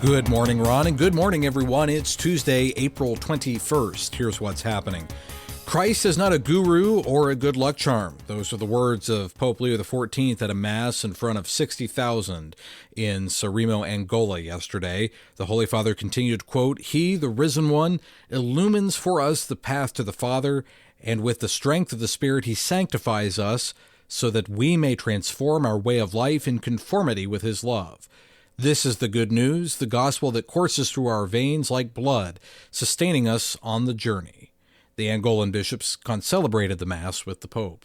Good morning, Ron, and good morning, everyone. It's Tuesday, April 21st. Here's what's happening. Christ is not a guru or a good luck charm. Those are the words of Pope Leo XIV at a mass in front of 60,000 in Sarimo, Angola yesterday. The Holy Father continued, quote, "He, the risen one, illumines for us the path to the Father, and with the strength of the Spirit he sanctifies us so that we may transform our way of life in conformity with his love. This is the good news, the gospel that courses through our veins like blood, sustaining us on the journey." The Angolan bishops concelebrated the Mass with the Pope.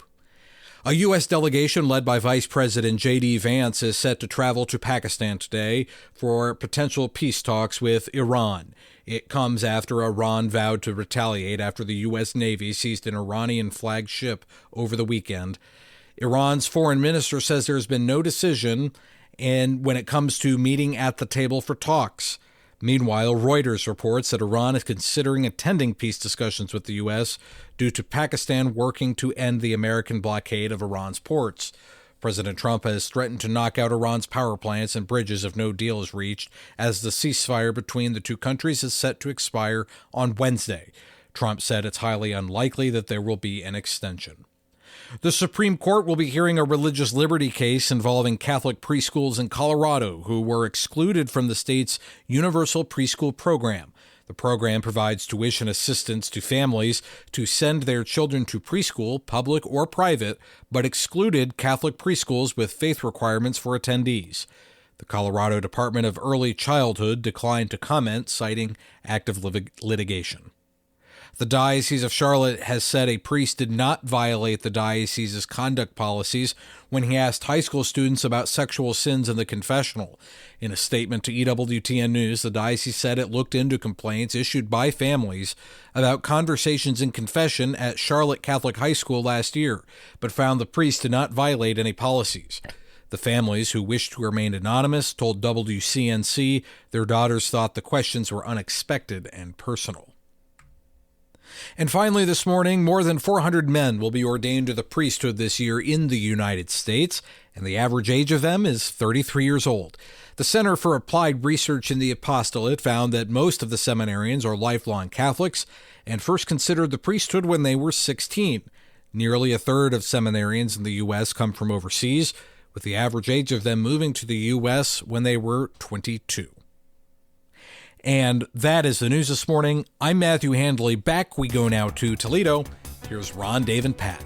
A U.S. delegation led by Vice President J.D. Vance is set to travel to Pakistan today for potential peace talks with Iran. It comes after Iran vowed to retaliate after the U.S. Navy seized an Iranian-flagged ship over the weekend. Iran's foreign minister says there has been no decision when it comes to meeting at the table for talks. Meanwhile, Reuters reports that Iran is considering attending peace discussions with the U.S. due to Pakistan working to end the American blockade of Iran's ports. President Trump has threatened to knock out Iran's power plants and bridges if no deal is reached, as the ceasefire between the two countries is set to expire on Wednesday. Trump said it's highly unlikely that there will be an extension. The Supreme Court will be hearing a religious liberty case involving Catholic preschools in Colorado who were excluded from the state's universal preschool program. The program provides tuition assistance to families to send their children to preschool, public or private, but excluded Catholic preschools with faith requirements for attendees. The Colorado Department of Early Childhood declined to comment, citing active litigation. The Diocese of Charlotte has said a priest did not violate the diocese's conduct policies when he asked high school students about sexual sins in the confessional. In a statement to EWTN News, the diocese said it looked into complaints issued by families about conversations in confession at Charlotte Catholic High School last year, but found the priest did not violate any policies. The families, who wished to remain anonymous, told WCNC their daughters thought the questions were unexpected and personal. And finally this morning, more than 400 men will be ordained to the priesthood this year in the United States, and the average age of them is 33 years old. The Center for Applied Research in the Apostolate found that most of the seminarians are lifelong Catholics and first considered the priesthood when they were 16. Nearly a third of seminarians in the U.S. come from overseas, with the average age of them moving to the U.S. when they were 22. And that is the news this morning. I'm Matthew Handley. Back we go now to Toledo. Here's Ron, Dave, and Pat.